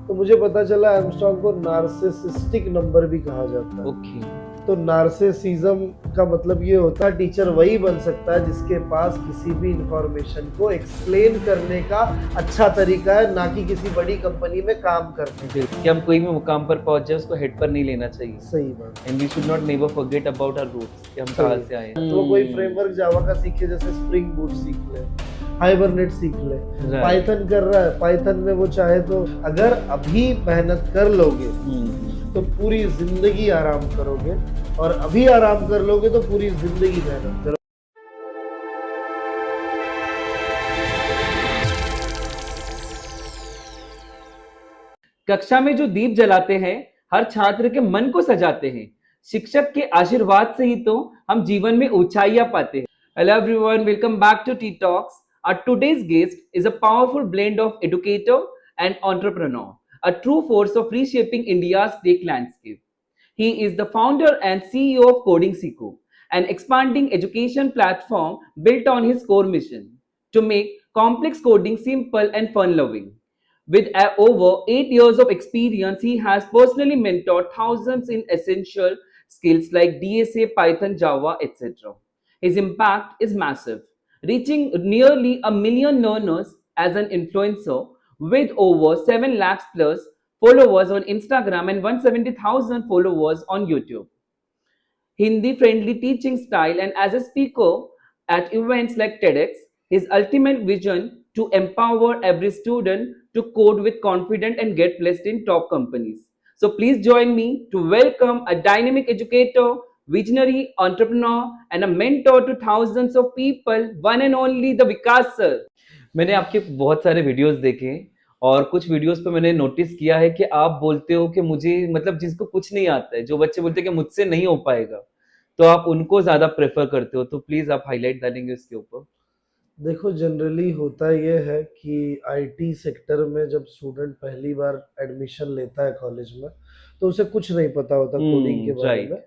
तो मुझे पता चला आर्मस्ट्रांग को नार्सिसिस्टिक नंबर भी कहा जाता है। ओके। तो नार्सिसिज्म का मतलब ये होता है टीचर वही बन सकता है जिसके पास किसी भी इंफॉर्मेशन को एक्सप्लेन करने का अच्छा तरीका है, ना कि किसी बड़ी कंपनी में काम करने का। कि हम कोई भी मुकाम पर पहुंच जाए उसको हेड पर नहीं लेना चाहिए। सही बात। And we should not never forget about our roots कि हम सही कहाँ है। से आए हैं। तो वो कोई फ्रेमवर्क जावा का सीखे, जैसे स्प्रिंग बूट सीख ले, हाइबरनेट सीख ले, पाइथन कर रहा है, पाइथन में वो चाहे तो अगर अभी मेहनत कर लोगे तो पूरी जिंदगी आराम करोगे, और अभी आराम कर लोगे तो पूरी जिंदगी मेहनत करोगे। कक्षा में जो दीप जलाते हैं हर छात्र के मन को सजाते हैं। शिक्षक के आशीर्वाद से ही तो हम जीवन में ऊंचाइयां पाते हैं। Hello everyone, welcome back to T talks. Our today's guest is a powerful blend of educator and entrepreneur, a true force of reshaping India's tech landscape. He is the founder and CEO of Coding Seco, an expanding education platform built on his core mission to make complex coding simple and fun-loving. With over 8 years of experience, he has personally mentored thousands in essential skills like DSA, Python, Java, etc. His impact is massive, reaching nearly a million learners as an influencer with over 7 lakhs plus followers on Instagram and 170,000 followers on YouTube. Hindi friendly teaching style, and as a speaker at events like TEDx, his ultimate vision to empower every student to code with confidence and get placed in top companies. So please join me to welcome a dynamic educator, visionary entrepreneur, and a mentor to thousands of people, one and only the Vikas sir. मैंने आपके बहुत सारे videos देखे और कुछ videos पे मैंने notice किया है कि आप बोलते हो कि मुझे मतलब जिसको कुछ नहीं आता है, जो बच्चे बोलते हैं कि मुझसे नहीं हो पाएगा, तो आप उनको ज्यादा प्रेफर करते हो। तो प्लीज आप हाईलाइट डालेंगे उसके ऊपर। देखो, जनरली होता ये है कि आईटी सेक्टर में जब स्टूडेंट पहली बार एडमिशन लेता है कॉलेज में, तो उसे कुछ नहीं पता होता कोडिंग के बारे में।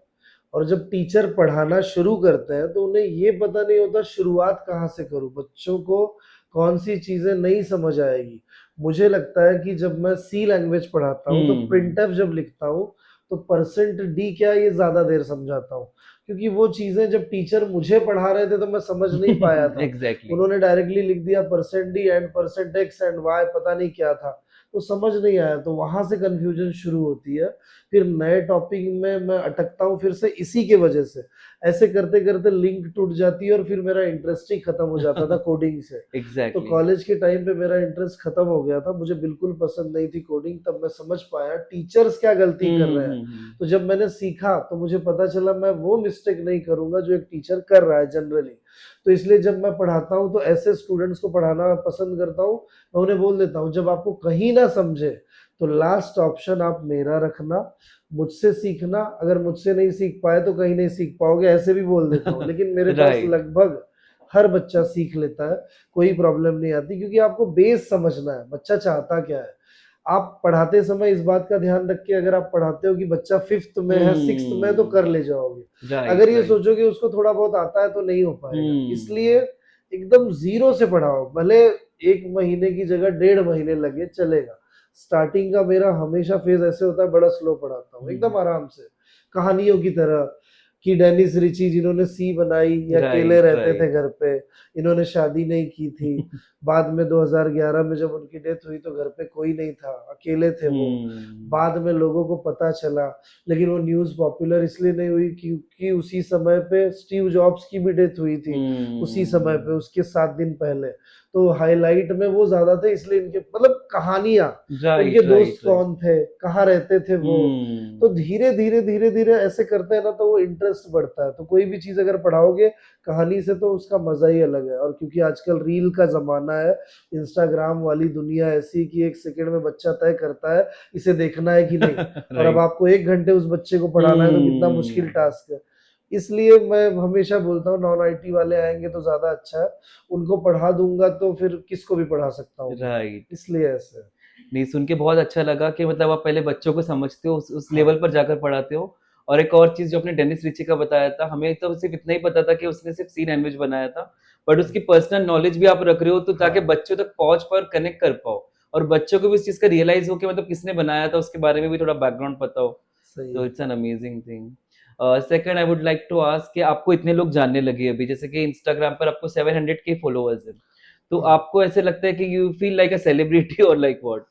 और जब टीचर पढ़ाना शुरू करते हैं तो उन्हें ये पता नहीं होता शुरुआत कहाँ से करूँ, बच्चों को कौन सी चीजें नहीं समझ आएगी। मुझे लगता है कि जब मैं सी लैंग्वेज पढ़ाता हूँ तो प्रिंटफ जब लिखता हूँ तो परसेंट डी क्या ये ज्यादा देर समझाता हूँ, क्योंकि वो चीजें जब टीचर मुझे पढ़ा रहे थे तो मैं समझ नहीं पाया था। Exactly. उन्होंने डायरेक्टली लिख दिया percent D and percent X and Y, पता नहीं क्या था, तो समझ नहीं आया। तो वहां से कंफ्यूजन शुरू होती है। फिर नए टॉपिक में मैं अटकता हूँ फिर से इसी के वजह से। ऐसे करते करते लिंक टूट जाती है और फिर मेरा इंटरेस्ट ही खत्म हो जाता था कोडिंग से। Exactly. तो कॉलेज के टाइम पे मेरा इंटरेस्ट खत्म हो गया था, मुझे बिल्कुल पसंद नहीं थी कोडिंग। तब मैं समझ पाया टीचर्स क्या गलती कर रहे हैं। तो जब मैंने सीखा तो मुझे पता चला मैं वो मिस्टेक नहीं करूंगा जो एक टीचर कर रहा है जनरली। तो इसलिए जब मैं पढ़ाता हूँ तो ऐसे स्टूडेंट्स को पढ़ाना पसंद करता हूँ। मैं उन्हें बोल देता हूँ जब आपको कहीं ना समझे तो लास्ट ऑप्शन आप मेरा रखना, मुझसे सीखना। अगर मुझसे नहीं सीख पाए तो कहीं नहीं सीख पाओगे, ऐसे भी बोल देता हूँ। लेकिन मेरे पास लगभग हर बच्चा सीख लेता है, कोई प्रॉब्लम नहीं आती, क्योंकि आपको बेस समझना है बच्चा चाहता क्या है। आप पढ़ाते समय इस बात का ध्यान रख के अगर आप पढ़ाते हो कि बच्चा 5th में है 6th में, तो कर ले जाओगे। अगर ये सोचोगे उसको थोड़ा बहुत आता है तो नहीं हो पाएगा। इसलिए एकदम जीरो से पढ़ाओ, भले 1 महीने की जगह 1.5 महीने लगे चलेगा। स्टार्टिंग का मेरा हमेशा फेज ऐसे होता है, बड़ा स्लो पढ़ाता हूँ, एकदम आराम से, कहानियों की तरह। कि डेनिस रिची जिन्होंने सी बनाई या अकेले रहते थे घर पे, इन्होंने शादी नहीं की थी। बाद में 2011 में जब उनकी डेथ हुई तो घर पे कोई नहीं था, अकेले थे वो। बाद में लोगों को पता चला, लेकिन वो न्यूज पॉपुलर इसलिए नहीं हुई क्योंकि उसी समय पे स्टीव जॉब्स की भी डेथ हुई थी, उसी समय पे, उसके 7 दिन पहले। तो हाईलाइट में वो ज्यादा थे, इसलिए इनके मतलब कहानियां, इनके दोस्त कौन थे, कहाँ रहते थे वो। तो धीरे धीरे धीरे धीरे ऐसे करते हैं ना तो वो इंटरेस्ट बढ़ता है। तो कोई भी चीज अगर पढ़ाओगे कहानी से तो उसका मजा ही अलग है। और क्योंकि आजकल रील का जमाना है, इंस्टाग्राम वाली दुनिया ऐसी कि 1 सेकंड में बच्चा तय करता है इसे देखना है कि नहीं। और अब आपको 1 घंटे उस बच्चे को पढ़ाना है तो कितना मुश्किल टास्क है। इसलिए मैं हमेशा बोलता हूँ नॉन आईटी वाले आएंगे तो ज्यादा अच्छा है, उनको पढ़ा दूंगा तो फिर किसको भी पढ़ा सकता हूँ। राइट, इसलिए ऐसे। नहीं, सुन के बहुत अच्छा लगा कि मतलब आप पहले बच्चों को समझते हो, उस लेवल पर जाकर पढ़ाते हो। और एक और चीज जो आपने डेनिस रिची का बताया था, हमें तो सिर्फ इतना ही पता था कि उसने सिर्फ सी लैंग्वेज बनाया था, बट उसकी पर्सनल नॉलेज भी आप रख रहे हो तो ताकि बच्चों तक पहुंच पर कनेक्ट कर पाओ। और बच्चों को भी इस चीज का रियलाइज हो कि मतलब किसने बनाया था, उसके बारे में भी थोड़ा बैकग्राउंड पता हो, सही तो है। It's an amazing thing. Second I would like to ask कि आपको इतने लोग जानने लगे अभी, जैसे कि इंस्टाग्राम पर आपको 700 के फॉलोअर्स है, तो हम्म। आपको ऐसे लगता है कि you feel like a celebrity और लाइक व्हाट?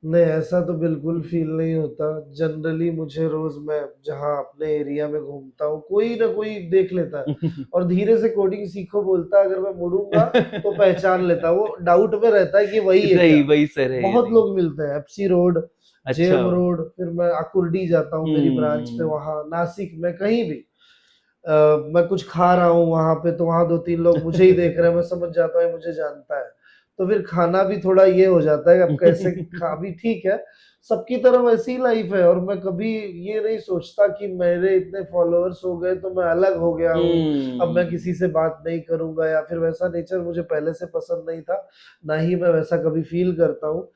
नहीं, ऐसा तो बिल्कुल फील नहीं होता। जनरली मुझे रोज, मैं जहाँ अपने एरिया में घूमता हूँ, कोई ना कोई देख लेता है और धीरे से कोडिंग सीखो बोलता है। अगर मैं मुड़ूंगा तो पहचान लेता है, वो डाउट में रहता है कि वही है सही, क्या। वही सर है ये बहुत नहीं। लोग मिलते हैं, एफसी रोड, अच्छा। जेम रोड, फिर मैं अकुर्डी जाता हूँ मेरी ब्रांच पे, हम्म। वहाँ नासिक में कहीं भी मैं कुछ खा रहा हूँ वहां पे, तो वहां दो तीन लोग मुझे ही देख रहे हैं, मैं समझ जाता हूँ ये मुझे जानता है। तो फिर खाना भी थोड़ा ये हो जाता है, अब कैसे खा भी ठीक है। सबकी तरफ ऐसी लाइफ है, और मैं कभी ये नहीं सोचता कि मेरे इतने फॉलोअर्स हो गए तो मैं अलग हो गया हूँ, अब मैं किसी से बात नहीं करूंगा, या फिर वैसा नेचर मुझे पहले से पसंद नहीं था, ना ही मैं वैसा कभी फील करता हूँ।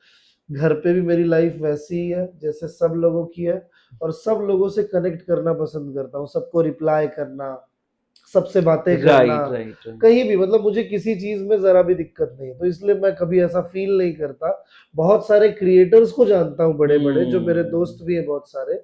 घर पे भी मेरी लाइफ वैसी ही है जैसे सब लोगों की है, और सब लोगों से कनेक्ट करना पसंद करता हूँ, सबको रिप्लाई करना, सबसे बातें करना, राइट, राइट, राइट। कहीं भी, मतलब मुझे किसी चीज में जरा भी दिक्कत नहीं है, तो इसलिए मैं कभी ऐसा फील नहीं करता। बहुत सारे क्रिएटर्स को जानता हूँ, बड़े बड़े, जो मेरे दोस्त भी हैं बहुत सारे।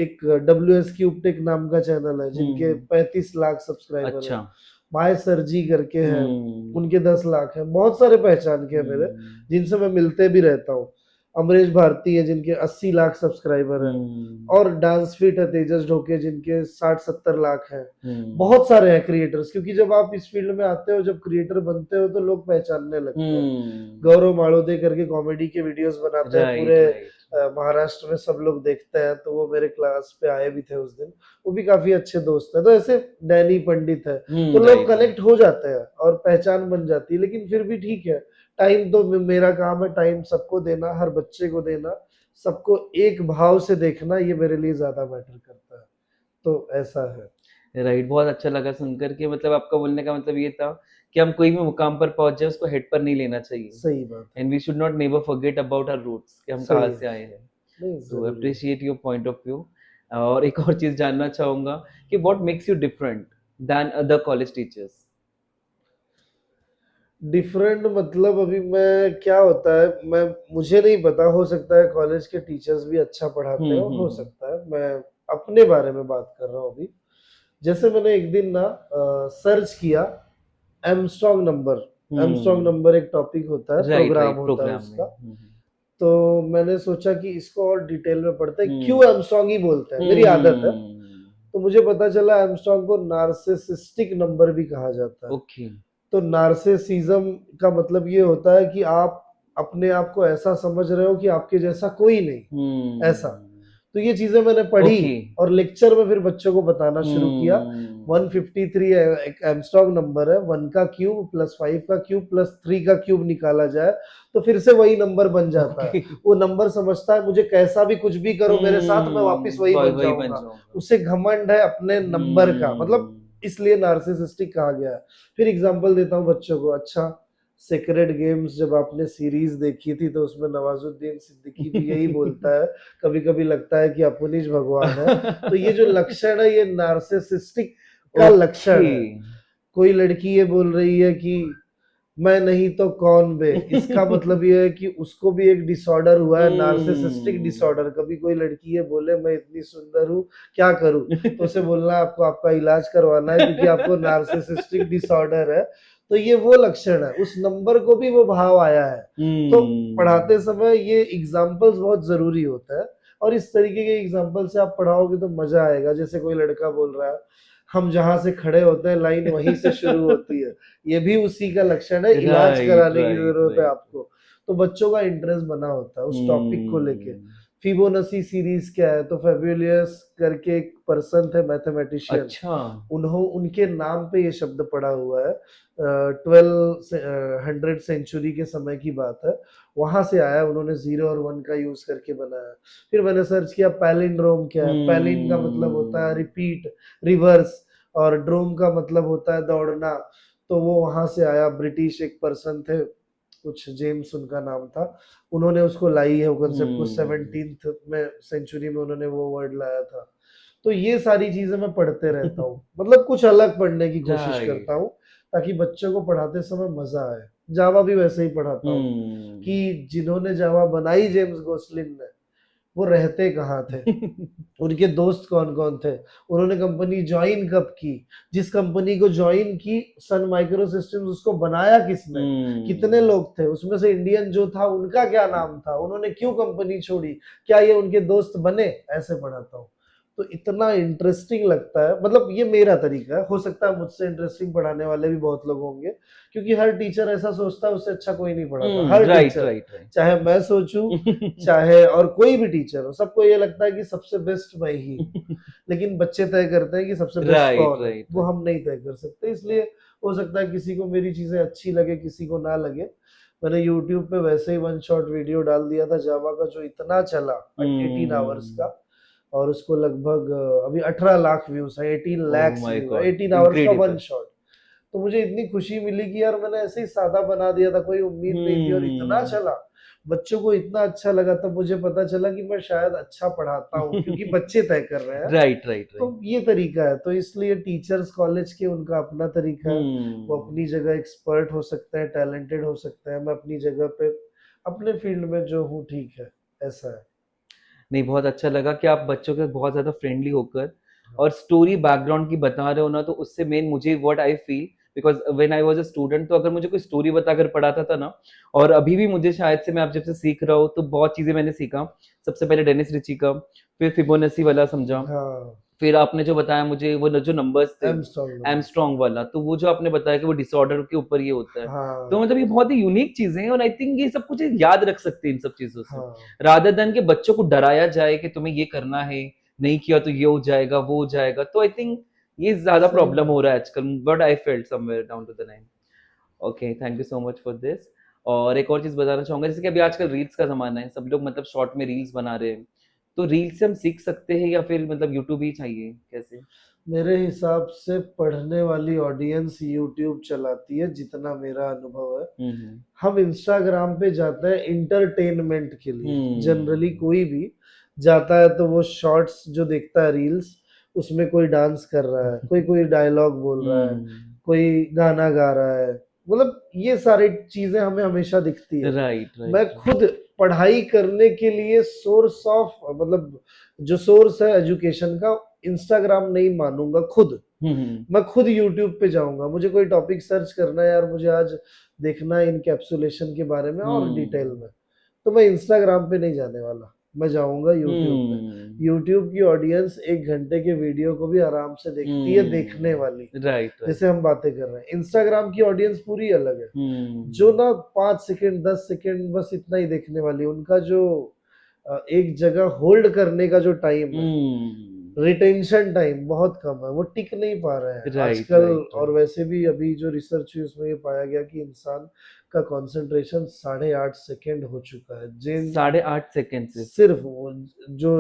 एक WS क्यूब टेक नाम का चैनल है, जिनके हम्म। 35 लाख सब्सक्राइबर है। अच्छा। माय सर जी करके हैं, हम्म। उनके 10 लाख है। बहुत सारे पहचान के हैं मेरे, हम्म। जिनसे मैं मिलते भी रहता हूँ। अमरीश भारती है, जिनके 80 लाख सब्सक्राइबर है। हम्म। और डांस फिट है तेजस ढोके, जिनके 60-70 लाख हैं। हम्म। बहुत सारे हैं क्रिएटर्स, क्योंकि जब आप इस फील्ड में आते हो, जब क्रिएटर बनते हो, तो लोग पहचानने लगते हैं। हम्म। गौरव माड़ोदे करके कॉमेडी के वीडियोस बनाते हैं, राइट, पूरे राइट। महाराष्ट्र में सब लोग देखते हैं, तो वो मेरे क्लास पे आए भी थे उस दिन। वो भी काफी अच्छे दोस्त हैं। तो ऐसे डैनी पंडित है, तो लोग राइट, राइट। कनेक्ट हो जाते हैं और पहचान बन जाती है। लेकिन फिर भी ठीक है, टाइम तो मेरा काम है, टाइम सबको देना, हर बच्चे को देना, सबको एक भाव से देखना, ये मेरे लिए ज्यादा मैटर करता है। तो ऐसा है। राइट, बहुत अच्छा लगा सुनकर के, मतलब आपका बोलने का मतलब ये था कि हम कोई भी मुकाम पर पहुंच जाए उसको हेड पर नहीं लेना चाहिए, सही बात है। And we should not never forget about our roots कि हम सही कहाँ है। से आए हैं। नहीं, तो जरूरी है। Appreciate your point of view. और एक और चीज जानना चाहूंगा कि what makes you different than other college teachers? Different मतलब, अभी मैं क्या होता है, मैं मुझे नहीं पता, हो सकता है कॉलेज के टीचर्स भी अच्छा पढ़ाते हो हम्म। सकता है। मैं अपने बारे में बात कर रहा हूँ अभी। जैसे मैंने एक दिन ना सर्च किया, एमस्ट्रॉन्ग नंबर। एमस्ट्रॉन्ग हम्म। नंबर एक टॉपिक होता है, राइट, प्रोग्राम राइट, होता है प्रोग्राम में। उसका। तो मैंने सोचा कि इसको और डिटेल में पढ़ते हैं, क्यों हम्म। एमस्ट्रॉन्ग ही बोलते हैं, मेरी आदत है। हम्म। तो मुझे पता चला एमस्ट्रॉन्ग को नार्सिसिस्टिक नंबर भी कहा जाता है। ओके। तो नार्सिसिज्म का मतलब ये होता है कि आप अपने आप को ऐसा समझ रहे हो कि आपके जैसा कोई नहीं, ऐसा। हम्म। तो ये चीजें मैंने पढ़ी, ओके। और लेक्चर में फिर बच्चों को बताना शुरू किया। हम्म। 153 एक एमस्ट्रॉन्ग नंबर है, 1 का क्यूब प्लस 5 का क्यूब प्लस 3 का क्यूब निकाला जाए तो फिर से वही नंबर बन जाता है। ओके। वो नंबर समझता है मुझे कैसा भी कुछ भी करो मेरे साथ, मैं वापस वही वही बन वही बन जाऊंगा। जाऊंगा। उसे घमंड है अपने नंबर का, मतलब हम्म। इसलिए नार्सिसिस्टिक कहा गया है। फिर एग्जांपल देता हूँ बच्चों को। अच्छा, सेक्रेड गेम्स जब आपने सीरीज देखी थी, तो उसमें नवाजुद्दीन सिद्दीकी भी यही बोलता है, कभी कभी लगता है कि अपुनिज भगवान है। तो ये जो लक्षण है, ये नार्सिसिस्टिक का ओके। लक्षण है। कोई लड़की ये बोल रही है कि मैं नहीं तो कौन बे, इसका मतलब ये है कि उसको भी एक डिसऑर्डर हुआ है, नार्सिसिस्टिक डिसऑर्डर। कभी कोई लड़की ये बोले मैं इतनी सुंदर हूँ, क्या करूँ, तो उसे बोलना है आपको आपका इलाज करवाना है, क्योंकि आपको नार्सिसिस्टिक डिसऑर्डर है। तो ये वो लक्षण है, उस नंबर को भी वो भाव आया है। तो पढ़ाते समय ये एग्जाम्पल्स बहुत जरूरी होता है, और इस तरीके के एग्जाम्पल से आप पढ़ाओगे तो मजा आएगा। जैसे कोई लड़का बोल रहा है, हम जहां से खड़े होते हैं लाइन वहीं से शुरू होती है, ये भी उसी का लक्षण है, इलाज राइट, कराने की राइट, जरूरत है राइट। आपको। तो बच्चों का इंटरेस्ट बना होता है उस टॉपिक को लेके। हम्म। फिबोनाची सीरीज क्या है, तो फेबुलियस करके एक पर्सन थे, मैथमेटिशियन, अच्छा। उनके नाम पे ये शब्द पड़ा हुआ है। 1200 सेंचुरी के समय की बात है, वहां से आया, उन्होंने 0 और 1 का यूज करके बनाया। फिर मैंने सर्च किया पैलिंड्रोम क्या है। पैलिन का मतलब होता है हम्म। रिपीट, रिवर्स, और ड्रोम का मतलब होता है दौड़ना। तो वो वहां से आया। ब्रिटिश एक पर्सन थे, कुछ जेम्स उनका नाम था, उन्होंने उसको लाई है, वो कंसेप्ट को, हम्म। 17th में सेंचुरी में उन्होंने वो वर्ड लाया था। तो ये सारी चीजें मैं पढ़ते रहता हूँ, मतलब कुछ अलग पढ़ने की कोशिश राइट। करता हूँ, ताकि बच्चों को पढ़ाते समय मजा आए। जावा भी वैसे ही पढ़ाता हूँ कि जिन्होंने जावा बनाई जेम्स गोसलिन ने, वो रहते कहाँ थे, उनके दोस्त कौन कौन थे, उन्होंने कंपनी ज्वाइन कब की, जिस कंपनी को ज्वाइन की सन माइक्रो सिस्टम्स उसको बनाया किसने, कितने लोग थे उसमें से, इंडियन जो था उनका क्या नाम था, उन्होंने क्यों कंपनी छोड़ी, क्या ये उनके दोस्त बने, ऐसे पढ़ाता हूँ। तो इतना इंटरेस्टिंग लगता है, मतलब ये मेरा तरीका है, हो सकता है मुझसे इंटरेस्टिंग पढ़ाने वाले भी बहुत लोग होंगे, क्योंकि हर टीचर ऐसा सोचता है उससे अच्छा कोई नहीं पढ़ाता, हर टीचर, चाहे मैं सोचूं चाहे और कोई भी टीचर हो, सबको ये लगता है कि सबसे बेस्ट मैं ही हूं। लेकिन बच्चे तय करते हैं कि सबसे बेस्ट कौन है, वो हम नहीं तय कर सकते। इसलिए हो सकता है किसी को मेरी चीजें अच्छी लगे, किसी को ना लगे। मैंने YouTube पे वैसे ही वन शॉट वीडियो डाल दिया था जावा का, जो इतना चला 18 आवर्स का, और उसको लगभग अभी 18 लाख व्यूज है, 18 लाख 18 आवर्स का वन शॉट। तो मुझे इतनी खुशी मिली कि यार मैंने ऐसे ही सादा बना दिया था, कोई उम्मीद नहीं थी, और इतना चला, बच्चों को इतना अच्छा लगा, तब मुझे पता चला कि मैं शायद अच्छा पढ़ाता हूँ, क्योंकि बच्चे तय कर रहे हैं। राइट। तो ये तरीका है, तो इसलिए टीचर्स कॉलेज के उनका अपना तरीका है, वो अपनी जगह एक्सपर्ट हो सकते हैं, टैलेंटेड हो सकते हैं, मैं अपनी जगह पे अपने फील्ड में जो हूँ ठीक है, ऐसा है। नहीं, बहुत अच्छा लगा कि आप बच्चों के बहुत ज्यादा फ्रेंडली होकर और स्टोरी बैकग्राउंड की बता रहे हो ना, तो उससे मेन मुझे what I feel, because when I was a student, तो अगर मुझे कोई स्टोरी बताकर पढ़ाता था ना, और अभी भी मुझे शायद से, मैं आप जब से सीख रहा हूँ तो बहुत चीजें मैंने सीखा। सबसे पहले डेनिस रिची का, फिर फिबोनाची वाला समझा, हाँ, फिर आपने जो बताया मुझे वो जो नंबर्स थे, एमस्ट्रॉन्ग वाला, तो वो जो आपने बताया कि वो डिसऑर्डर के ऊपर ये होता है। हाँ, तो मतलब ये बहुत ही यूनिक चीजें हैं, और आई थिंक ये सब कुछ याद रख सकते हैं इन सब चीजों से, हाँ, रादर देन कि बच्चों को डराया जाए कि तुम्हें ये करना है, नहीं किया तो ये हो जाएगा, वो हो जाएगा। तो आई थिंक ये ज्यादा प्रॉब्लम हो रहा है आजकल, but I felt somewhere down to the line. Okay, thank you so much for this. और एक और चीज बताना चाहूंगा, जैसे कि अभी आजकल रील्स का जमाना है, सब लोग मतलब शॉर्ट में रील्स बना रहे हैं, तो रील्स से हम सीख सकते हैं या फिर मतलब यूट्यूब ही चाहिए, कैसे? मेरे हिसाब से पढ़ने वाली ऑडियंस यूट्यूब चलाती है, जितना मेरा अनुभव है। हम इंस्टाग्राम पे जाते हैं इंटरटेनमेंट के लिए, जनरली कोई भी जाता है तो वो शॉर्ट्स जो देखता है, रील्स, उसमें कोई डांस कर रहा है, कोई डायलॉग बोल रहा है, कोई गाना गा रहा है, मतलब ये सारी चीजें हमें हमेशा दिखती है। राइट। मैं खुद पढ़ाई करने के लिए सोर्स ऑफ, मतलब जो सोर्स है एजुकेशन का, इंस्टाग्राम नहीं मानूंगा खुद। मैं खुद यूट्यूब पे जाऊंगा, मुझे कोई टॉपिक सर्च करना है यार, मुझे आज देखना है इनकैप्सुलेशन के बारे में और डिटेल में, तो मैं इंस्टाग्राम पे नहीं जाने वाला, मैं जाऊंगा यूट्यूब पे। यूट्यूब की ऑडियंस 1 घंटे के वीडियो को भी आराम से देखती है, देखने वाली, राइट। जैसे हम बातें कर रहे हैं। इंस्टाग्राम की ऑडियंस पूरी अलग है, जो ना 5 सेकंड 10 सेकंड बस इतना ही देखने वाली, उनका जो एक जगह होल्ड करने का जो टाइम है, रिटेंशन टाइम बहुत कम है, वो टिक नहीं पा रहे हैं आजकल। और वैसे भी अभी जो रिसर्च हुई उसमें ये पाया गया कि इंसान का कंसंट्रेशन 8.5 सेकंड हो चुका है। 8.5 सेकंड से सिर्फ वो जो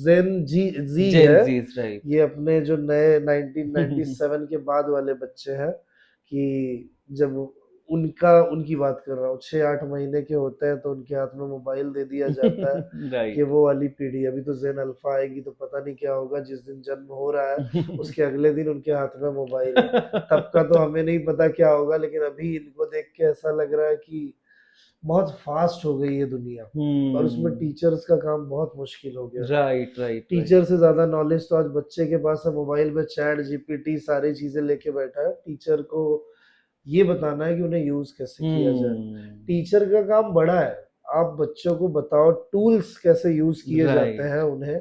जेन जी है, ये अपने जो नए 1997 के बाद वाले बच्चे हैं, कि जब उनकी बात कर रहा हूँ, 6-8 महीने के होते हैं तो उनके हाथ में मोबाइल दे दिया जाता है। ये वो वाली पीढ़ी, अभी तो जेन अल्फा आएगी तो पता नहीं क्या होगा, जिस दिन जन्म हो रहा है उसके अगले दिन उनके हाथ में मोबाइल है, तब का तो हमें नहीं पता क्या होगा, लेकिन अभी इनको देख के ऐसा लग रहा है कि बहुत फास्ट हो गई है दुनिया, और उसमें टीचर्स का काम बहुत मुश्किल हो गया। राइट। टीचर से ज्यादा नॉलेज तो आज बच्चे के पास है, मोबाइल में चैट जीपीटी सारी चीजें लेके बैठा है, टीचर को ये बताना है कि उन्हें यूज कैसे किया जाए। टीचर का काम बड़ा है, आप बच्चों को बताओ टूल्स कैसे यूज किए जाते हैं उन्हें,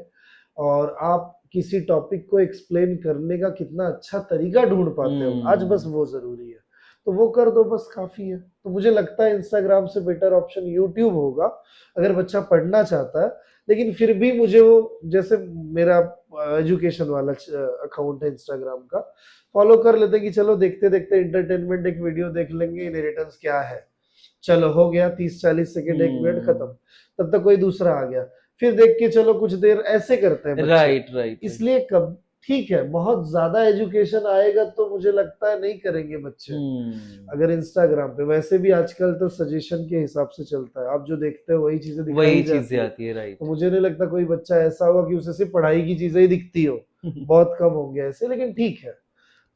और आप किसी टॉपिक को एक्सप्लेन करने का कितना अच्छा तरीका ढूंढ पाते हो, आज बस वो जरूरी है, तो वो कर दो बस, काफी है। तो मुझे लगता है इंस्टाग्राम से बेटर ऑप्शन यूट्यूब होगा अगर बच्चा पढ़ना चाहता है। लेकिन फिर भी मुझे वो, जैसे मेरा एजुकेशन वाला अकाउंट है इंस्टाग्राम का, फॉलो कर लेते कि चलो देखते देखते इंटरटेनमेंट एक वीडियो देख लेंगे, इनहेरिटेंस क्या है, चलो हो गया 30-40 सेकंड 1 मिनट खत्म, तब तक कोई दूसरा आ गया, फिर देख के चलो कुछ देर, ऐसे करते हैं बच्चे। राइट। इसलिए कब ठीक है, बहुत ज्यादा एजुकेशन आएगा तो मुझे लगता है नहीं करेंगे बच्चे अगर इंस्टाग्राम पे। वैसे भी आजकल तो सजेशन के हिसाब से चलता है, आप जो देखते हो वही चीजें दिखाई जाती है, राइट। तो मुझे नहीं लगता कोई बच्चा ऐसा होगा कि उसे सिर्फ पढ़ाई की चीजें ही दिखती हो, बहुत कम होंगे ऐसे, लेकिन ठीक है,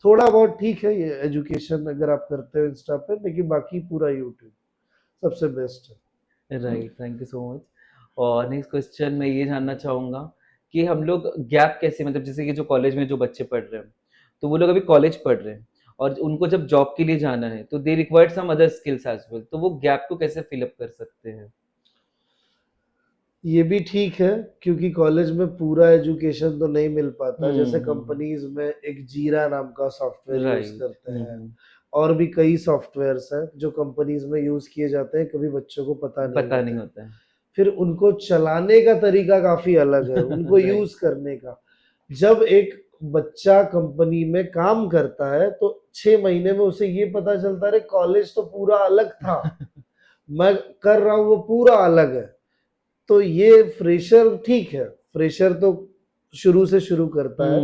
थोड़ा बहुत ठीक है ये एजुकेशन अगर आप करते हो इंस्टा पे, लेकिन बाकी पूरा यूट्यूब सबसे बेस्ट है। Right, thank you so much. और नेक्स्ट क्वेश्चन मैं ये जानना चाहूँगा कि हम लोग गैप कैसे, मतलब जैसे कि जो कॉलेज में जो बच्चे पढ़ रहे हैं, तो वो लोग अभी कॉलेज पढ़ रहे हैं और उनको जब जॉब के लिए जाना है तो they required some other skills as well, तो वो गैप को कैसे फिल अप कर सकते हैं? ये भी ठीक है, क्योंकि कॉलेज में पूरा एजुकेशन तो नहीं मिल पाता। जैसे हम्म। कंपनीज में एक जीरा नाम का सॉफ्टवेयर यूज राइट। करते हैं, और भी कई सॉफ्टवेयर्स हैं जो कंपनीज में यूज किए जाते हैं, कभी बच्चों को पता नहीं पता नहीं होता। होता है। फिर उनको चलाने का तरीका काफी अलग है, उनको राइट। यूज करने का। जब एक बच्चा कंपनी में काम करता है तो 6 महीने में उसे ये पता चलता है कॉलेज तो पूरा अलग था, मैं कर रहा हूँ वो पूरा अलग है। तो ये फ्रेशर ठीक है, फ्रेशर तो शुरू से शुरू करता है,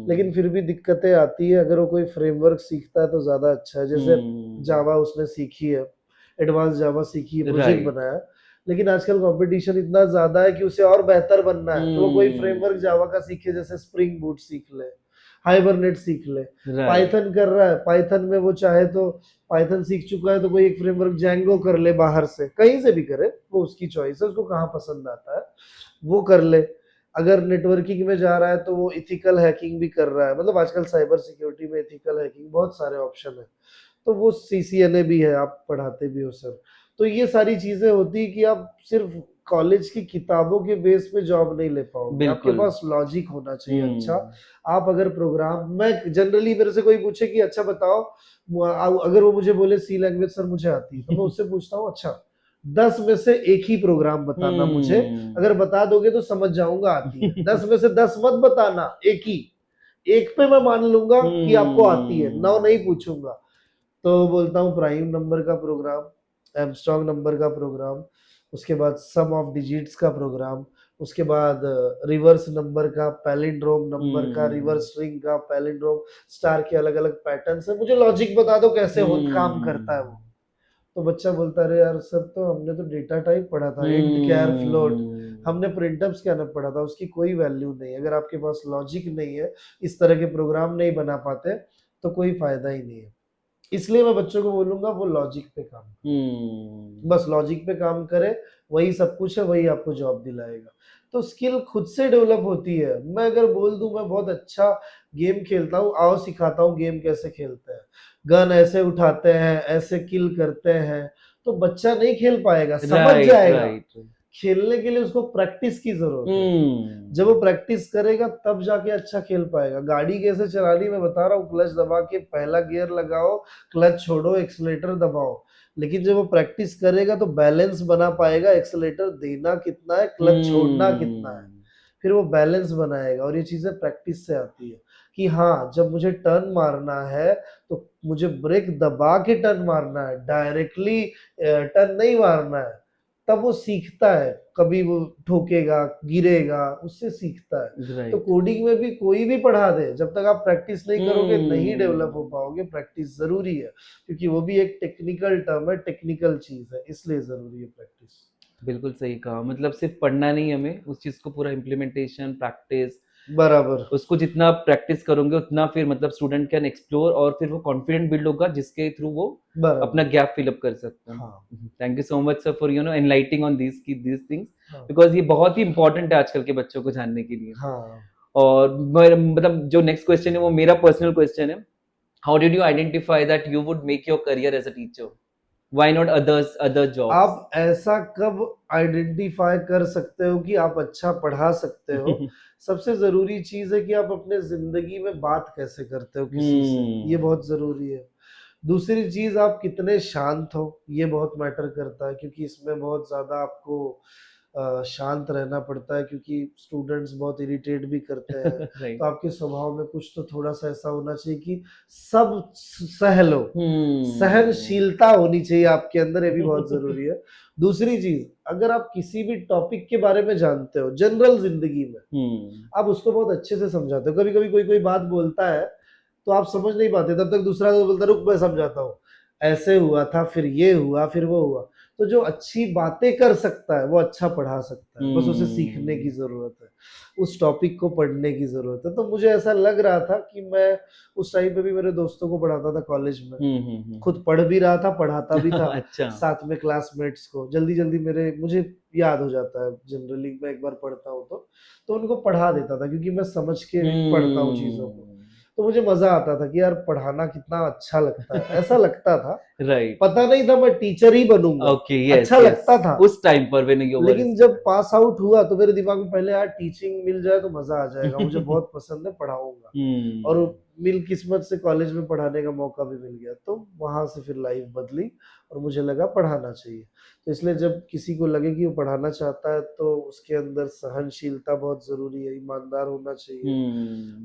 लेकिन फिर भी दिक्कतें आती है। अगर वो कोई फ्रेमवर्क सीखता है तो ज्यादा अच्छा है। जैसे जावा उसने सीखी है, एडवांस जावा सीखी है, प्रोजेक्ट राइट। बनाया, लेकिन आजकल कंपटीशन इतना ज्यादा है कि उसे और बेहतर बनना है, तो वो कोई फ्रेमवर्क जावा का सीखे, जैसे स्प्रिंग बूट सीख ले, हाइबरनेट सीख ले। राइट। पाइथन कर रहा है, पाइथन में वो चाहे तो पाइथन सीख चुका है तो कोई एक फ्रेमवर्क जैंगो कर ले, बाहर से कहीं से भी करे, वो उसकी चॉइस है, उसको कहाँ पसंद आता है वो कर ले। अगर नेटवर्किंग में जा रहा है तो वो इथिकल हैकिंग भी कर रहा है, मतलब आजकल साइबर सिक्योरिटी में इथिकल हैकिंग बहुत सारे ऑप्शन है, तो वो सीसीएनए भी है, आप पढ़ाते भी हो सर। तो ये सारी चीजें होती है कि आप सिर्फ कॉलेज की किताबों के बेस पे जॉब नहीं ले पाओगे, आपके बिल्कुल। पास लॉजिक होना चाहिए अच्छा। आप अगर प्रोग्राम, मैं जनरली मेरे से कोई पूछे कि अच्छा बताओ, अगर वो मुझे बोले सी लैंग्वेज सर मुझे आती है, तो मैं उससे पूछता हूँ अच्छा 10 में से एक ही प्रोग्राम बताना मुझे, अगर बता दोगे तो समझ जाऊंगा आती है। 10 में से 10 मत बताना, एक ही, एक पे मैं मान लूंगा कि आपको आती है, 9 नहीं पूछूंगा। तो बोलता हूँ प्राइम नंबर का प्रोग्राम, एमस्ट्रॉन्ग नंबर का प्रोग्राम, उसके बाद सम ऑफ डिजिट्स का प्रोग्राम, उसके बाद रिवर्स नंबर का, पैलिंड्रोम नंबर का, रिवर्स स्ट्रिंग का, पैलिंड्रोम, स्टार के अलग अलग पैटर्न्स है, मुझे लॉजिक बता दो कैसे हो काम करता है वो। तो बच्चा बोलता है अरे यार सर, तो हमने तो डेटा टाइप पढ़ा था, इंट कैर फ्लोट, हमने प्रिंटअप्स क्या ना पढ़ा था, उसकी कोई वैल्यू नहीं। अगर आपके पास लॉजिक नहीं है, इस तरह के प्रोग्राम नहीं बना पाते, तो कोई फायदा ही नहीं है। इसलिए मैं बच्चों को बोलूंगा वो लॉजिक पे काम करें, बस लॉजिक पे काम करे, वही सब कुछ है, वही आपको जॉब दिलाएगा। तो स्किल खुद से डेवलप होती है। मैं अगर बोल दूं मैं बहुत अच्छा गेम खेलता हूँ, आओ सिखाता हूँ गेम कैसे खेलते हैं, गन ऐसे उठाते हैं, ऐसे किल करते हैं, तो बच्चा नहीं खेल पाएगा, समझ जाएगा। खेलने के लिए उसको प्रैक्टिस की जरूरत है। जब वो प्रैक्टिस करेगा तब जाके अच्छा खेल पाएगा। गाड़ी कैसे चलानी मैं बता रहा हूँ, क्लच दबा के पहला गियर लगाओ, क्लच छोड़ो, एक्सीलरेटर दबाओ। लेकिन जब वो प्रैक्टिस करेगा तो बैलेंस बना पाएगा, एक्सीलरेटर देना कितना है, क्लच छोड़ना कितना है, फिर वो बैलेंस बनाएगा। और ये चीजें प्रैक्टिस से आती है कि हाँ जब मुझे टर्न मारना है तो मुझे ब्रेक दबा के टर्न मारना है, डायरेक्टली टर्न नहीं मारना है। तब वो सीखता है, कभी वो ठोकेगा, गिरेगा, उससे सीखता है। तो कोडिंग में भी कोई भी पढ़ा दे, जब तक आप प्रैक्टिस नहीं करोगे नहीं डेवलप हो पाओगे। प्रैक्टिस जरूरी है, क्योंकि वो भी एक टेक्निकल टर्म है, टेक्निकल चीज है, इसलिए जरूरी है प्रैक्टिस। बिल्कुल सही कहा, मतलब सिर्फ पढ़ना नहीं, हमें उस चीज को पूरा इम्प्लीमेंटेशन, प्रैक्टिस, बराबर, उसको जितना प्रैक्टिस करोगे उतना फिर मतलब स्टूडेंट कैन एक्सप्लोर, और फिर वो कॉन्फिडेंट बिल्ड होगा जिसके थ्रू वो अपना गैप फिल अप कर सकता है। Thank you so much sir for enlightening on this things, because ये बहुत ही इंपॉर्टेंट है आजकल के बच्चों को जानने के लिए। और मतलब जो नेक्स्ट क्वेश्चन है वो मेरा पर्सनल क्वेश्चन है, how did you identify that you would make your career as a teacher, why not other jobs? आप ऐसा कब आइडेंटिफाई कर सकते हो कि आप अच्छा पढ़ा सकते हो? सबसे जरूरी चीज है कि आप अपने जिंदगी में बात कैसे करते हो किसी से, ये बहुत जरूरी है। दूसरी चीज, आप कितने शांत हो, ये बहुत मैटर करता है, क्योंकि इसमें बहुत ज्यादा आपको शांत रहना पड़ता है, क्योंकि स्टूडेंट्स बहुत इरिटेट भी करते हैं। Right. तो आपके स्वभाव में कुछ तो थोड़ा सा ऐसा होना चाहिए कि सब सह लो, सहनशीलता होनी चाहिए आपके अंदर, ये भी बहुत जरूरी है। दूसरी चीज, अगर आप किसी भी टॉपिक के बारे में जानते हो जनरल जिंदगी में, आप उसको बहुत अच्छे से समझाते हो। कभी कभी कोई कोई बात बोलता है तो आप समझ नहीं पाते, तब तक दूसरा बोलता रुक मैं समझाता हूँ, ऐसे हुआ था, फिर ये हुआ, फिर वो हुआ। तो जो अच्छी बातें कर सकता है वो अच्छा पढ़ा सकता है, बस उसे सीखने की जरूरत है, उस टॉपिक को पढ़ने की जरूरत है। तो मुझे ऐसा लग रहा था कि मैं उस टाइम पे भी मेरे दोस्तों को पढ़ाता था कॉलेज में, खुद पढ़ भी रहा था, पढ़ाता भी था अच्छा। साथ में क्लासमेट्स को। जल्दी जल्दी मुझे याद हो जाता है जनरली, मैं एक बार पढ़ता हूँ तो उनको पढ़ा देता था, क्योंकि मैं समझ के पढ़ता हूँ चीजों को। तो मुझे मजा आता था कि यार पढ़ाना कितना अच्छा लगता है, ऐसा लगता था। राइट। पता नहीं था मैं टीचर ही बनूंगा, ओके, यस अच्छा यस, लगता था उस टाइम पर व्हेन यू वर लेकिन जब पास आउट हुआ तो मेरे दिमाग में पहले यार टीचिंग मिल जाए तो मजा आ जाएगा, मुझे बहुत पसंद है, पढ़ाऊंगा। और मिल किस्मत से कॉलेज में पढ़ाने का मौका भी मिल गया, तो वहां से फिर लाइफ बदली और मुझे लगा पढ़ाना चाहिए। तो इसलिए जब किसी को लगे कि वो पढ़ाना चाहता है तो उसके अंदर सहनशीलता बहुत जरूरी है, ईमानदार होना चाहिए,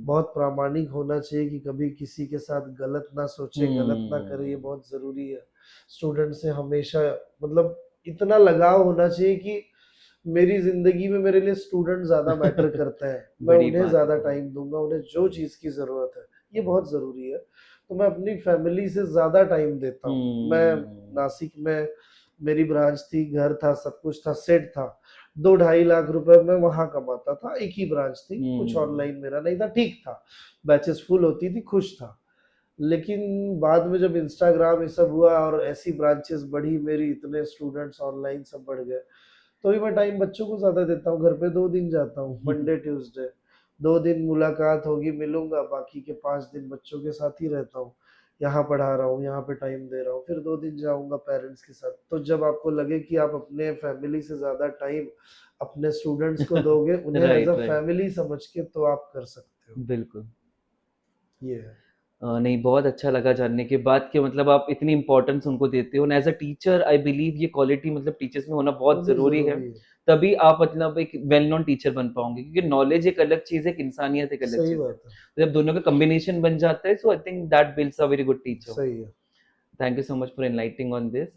बहुत प्रामाणिक होना चाहिए कि कभी किसी के साथ गलत ना सोचे, गलत ना करे, ये बहुत जरूरी है। स्टूडेंट से हमेशा मतलब इतना लगाव होना चाहिए कि मेरी जिंदगी में मेरे लिए स्टूडेंट ज्यादा मैटर करते हैं, मैं बड़ी उन्हें बात ज्यादा है। टाइम दूंगा, उन्हें जो चीज की जरूरत है ये बहुत जरूरी है। तो मैं अपनी फैमिली से ज्यादा टाइम देता हूँ। मैं नासिक में मेरी ब्रांच थी, घर था, सब कुछ था, सेट था, 2-2.5 लाख रुपए मैं वहां कमाता था। एक ही ब्रांच थी, कुछ ऑनलाइन मेरा नहीं था, ठीक था, बैचेस फुल होती थी, खुश था। लेकिन बाद में जब इंस्टाग्राम ये सब हुआ और ऐसी ब्रांचेस बढ़ी मेरी, इतने स्टूडेंट्स ऑनलाइन सब बढ़ गए, तो भी मैं टाइम बच्चों को ज्यादा देता हूँ। घर पे 2 दिन जाता हूँ, मंडे ट्यूसडे 2 दिन मुलाकात होगी, मिलूंगा, बाकी के 5 दिन बच्चों के साथ ही रहता हूँ। यहाँ पढ़ा रहा हूँ, यहाँ पे टाइम दे रहा हूँ, फिर 2 दिन जाऊंगा पेरेंट्स के साथ। तो जब आपको लगे कि आप अपने फैमिली से ज्यादा टाइम अपने स्टूडेंट्स को दोगे, उन्हें as a right right, family समझ के, तो आप कर सकते हो। बिल्कुल। ये है। नहीं, बहुत अच्छा लगा जानने के बाद कि मतलब आप इतनी इम्पोर्टेंस उनको देते हो, and as a teacher I believe ये क्वालिटी मतलब टीचर्स में होना बहुत वो भी ज़रूरी है। जरूरी है। तभी आप मतलब एक वेल नोन टीचर बन पाओगे, क्योंकि नॉलेज एक अलग चीज़ है, एक इंसानियत एक अलग सही चीज़ है। बात है। तो जब दोनों का कॉम्बिनेशन बन जाता है, so I think that builds a very good teacher. सही है। Thank you so much for enlightening on this.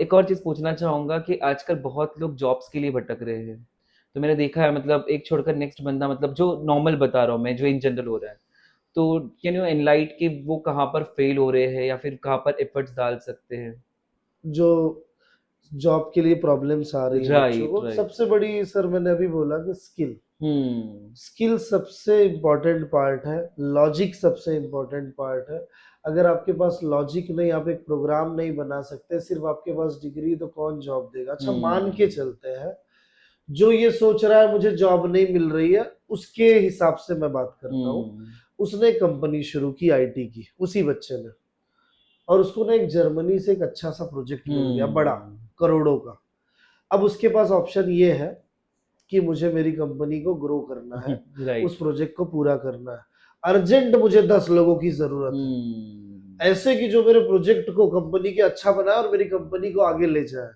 एक और चीज़ पूछना चाहूँगा कि आजकल बहुत लोग जॉब्स के लिए भटक रहे हैं। तो मैंने देखा है मतलब एक छोड़कर नेक्स्ट बंदा, मतलब जो नॉर्मल बता रहा हूँ मैं, जो इन जनरल हो रहा है। तो कैन यू एनलाइट कि वो कहाँ पर फेल हो रहे हैं या फिर कहाँ पर एफर्ट्स डाल सकते हैं? जो जॉब के लिए प्रॉब्लम्स आ रही है बच्चों राइट को, राइट। सबसे बड़ी, सर मैंने अभी बोला कि स्किल, हम्म स्किल सबसे इम्पोर्टेंट पार्ट है, लॉजिक सबसे इम्पोर्टेंट पार्ट है। अगर आपके पास लॉजिक नहीं, आप एक प्रोग्राम नहीं बना सकते, सिर्फ आपके पास डिग्री, तो कौन जॉब देगा। अच्छा मान के हम्म चलते हैं जो ये सोच रहा है मुझे जॉब नहीं मिल रही है, उसके हिसाब से मैं बात करता हूँ। हम्म उसने कंपनी शुरू की आईटी की, उसी बच्चे ने, और उसको ना एक जर्मनी से एक अच्छा सा प्रोजेक्ट मिल गया, बड़ा, हम्म करोड़ों का। अब उसके पास ऑप्शन ये है कि मुझे मेरी कंपनी को ग्रो करना है, उस राइट। प्रोजेक्ट को पूरा करना है, अर्जेंट मुझे 10 लोगों की जरूरत है, ऐसे कि जो मेरे प्रोजेक्ट को, कंपनी के अच्छा बनाए और मेरी कंपनी को आगे ले जाए।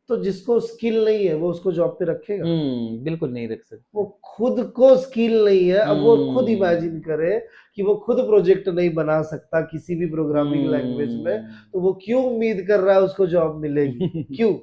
तो जिसको स्किल नहीं है वो उसको जॉब पे रखेगा? बिल्कुल नहीं रख वो सकते। खुद को स्किल नहीं है, अब वो खुद इमेजिन हम्म करे कि वो खुद प्रोजेक्ट नहीं बना सकता किसी भी प्रोग्रामिंग लैंग्वेज में, हम्म तो वो क्यों उम्मीद कर रहा है उसको जॉब मिलेगी? क्यों,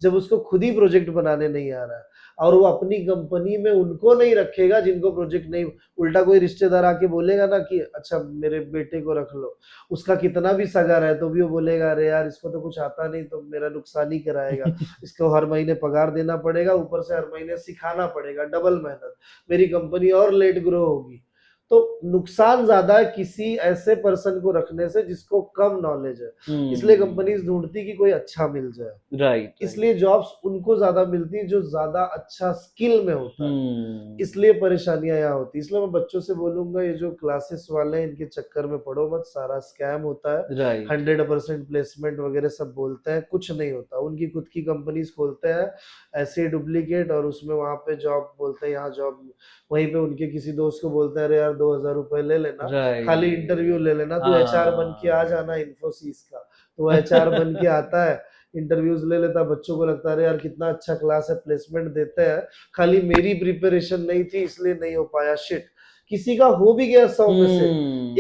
जब उसको खुद ही प्रोजेक्ट बनाने नहीं आ रहा है। और वो अपनी कंपनी में उनको नहीं रखेगा जिनको प्रोजेक्ट नहीं, उल्टा कोई रिश्तेदार आके बोलेगा ना कि अच्छा मेरे बेटे को रख लो, उसका कितना भी सगा रहे तो भी वो बोलेगा अरे यार इसको तो कुछ आता नहीं, तो मेरा नुकसान ही कराएगा, इसको हर महीने पगार देना पड़ेगा, ऊपर से हर महीने सिखाना पड़ेगा, डबल मेहनत, मेरी कंपनी और लेट ग्रो होगी। तो नुकसान ज्यादा है किसी ऐसे पर्सन को रखने से जिसको कम नॉलेज है। इसलिए कंपनीज ढूंढती कि कोई अच्छा मिल जाए, राइट राइट। इसलिए जॉब्स उनको ज्यादा मिलती है जो ज्यादा अच्छा स्किल में होता है, इसलिए परेशानियां यहाँ होती है। इसलिए मैं बच्चों से बोलूंगा ये जो क्लासेस वाले हैं इनके चक्कर में पड़ो मत, सारा स्कैम होता है। राइट 100% प्लेसमेंट वगैरह सब बोलते हैं, कुछ नहीं होता। उनकी खुद की कंपनीज खोलते हैं ऐसे डुप्लीकेट, और उसमें वहां पे जॉब बोलते हैं, यहाँ जॉब, वहीं पे उनके किसी दोस्त को बोलते हैं अरे यार 2,000 रुपए ले लेना, खाली इंटरव्यू ले लेना, तू एचआर बन के आ जाना इन्फोसिस का। तो वो एचआर बन के आता है, इंटरव्यूज ले लेता, बच्चों को लगता है अरे यार कितना अच्छा क्लास है, प्लेसमेंट देते हैं, खाली मेरी प्रिपरेशन नहीं थी इसलिए नहीं हो पाया। शिट, किसी का हो भी गया 100 में से,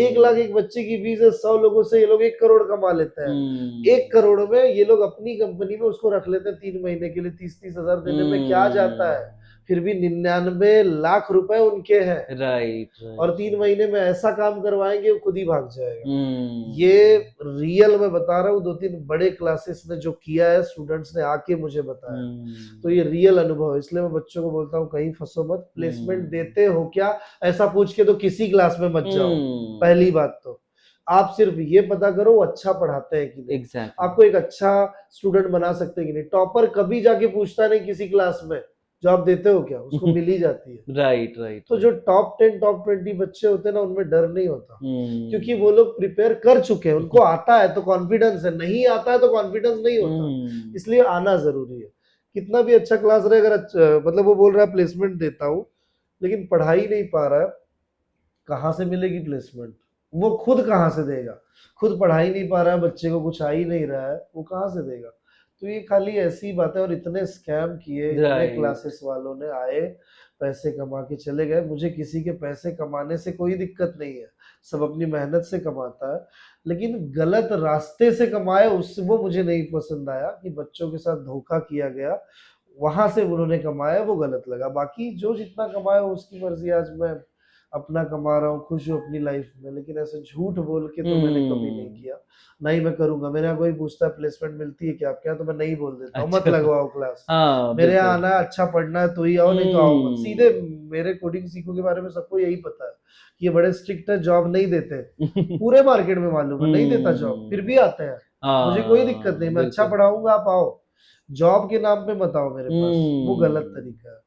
1 लाख एक बच्चे की फीस है, 100 लोगों से ये लोग 1 करोड़ कमा लेते हैं। 1 करोड़ में ये लोग अपनी कंपनी में उसको रख लेते हैं 3 महीने के लिए, 30-30 हजार देने में क्या जाता है? फिर भी 99 लाख रुपए उनके हैं, राइट और 3 महीने में ऐसा काम करवाएंगे वो खुद ही भाग जाएगा। हम्म ये रियल मैं बता रहा हूँ, 2-3 बड़े क्लासेस ने जो किया है, स्टूडेंट्स ने आके मुझे बताया, तो ये रियल अनुभव है। इसलिए मैं बच्चों को बोलता हूँ कहीं फंसो मत, प्लेसमेंट देते हो क्या ऐसा पूछ के तो किसी क्लास में मत जाओ। पहली बात तो आप सिर्फ ये पता करो वो अच्छा पढ़ाते हैं कि नहीं, एग्जैक्टली आपको एक अच्छा स्टूडेंट बना सकते हैं कि नहीं। टॉपर कभी जाके पूछता नहीं किसी क्लास में जो आप देते हो क्या, उसको मिल ही जाती है। राइट राइट तो जो टॉप 10 टॉप 20 बच्चे होते हैं ना, उनमें डर नहीं होता, क्योंकि वो लोग प्रिपेयर कर चुके हैं, उनको आता है तो कॉन्फिडेंस है, नहीं आता है तो कॉन्फिडेंस नहीं होता। इसलिए आना जरूरी है। कितना भी अच्छा क्लास रहे, अगर मतलब वो बोल रहा है प्लेसमेंट देता हूँ लेकिन पढ़ाई नहीं पा रहा है, कहाँ से मिलेगी प्लेसमेंट? वो खुद कहाँ से देगा? खुद पढ़ाई नहीं पा रहा है, बच्चे को कुछ आ ही नहीं रहा है, वो कहाँ से देगा? तो ये खाली ऐसी बात है। और इतने स्कैम किए, इतने Right. क्लासेस वालों ने आए, पैसे कमा के चले गए। मुझे किसी के पैसे कमाने से कोई दिक्कत नहीं है, सब अपनी मेहनत से कमाता है, लेकिन गलत रास्ते से कमाए उससे वो मुझे नहीं पसंद आया, कि बच्चों के साथ धोखा किया गया, वहां से उन्होंने कमाया, वो गलत लगा। बाकी जो जितना कमाया उसकी मर्जी, आज मैं अपना कमा रहा हूँ, खुश हूँ अपनी लाइफ में, लेकिन ऐसे झूठ बोल के तो मैंने कभी नहीं किया, नहीं मैं करूंगा। मेरे यहाँ कोई पूछता है प्लेसमेंट मिलती है क्या आपके यहाँ, तो मैं नहीं बोल देता हूँ, मत अच्छा लगवाओ क्लास, हाँ मेरे यहाँ बिल्कुल आना है, अच्छा पढ़ना है तो ही आओ, नहीं तो आओ मत। सीधे मेरे कोडिंग सीखो के बारे में सबको यही पता है कि ये बड़े स्ट्रिक्ट है, जॉब नहीं देते, पूरे मार्केट में मालूम है नहीं देता जॉब, फिर भी आते हैं, मुझे कोई दिक्कत नहीं, मैं अच्छा बिल्कुल पढ़ाऊंगा, आप आओ, जॉब के नाम पे मत आओ मेरे पास, वो गलत तरीका है।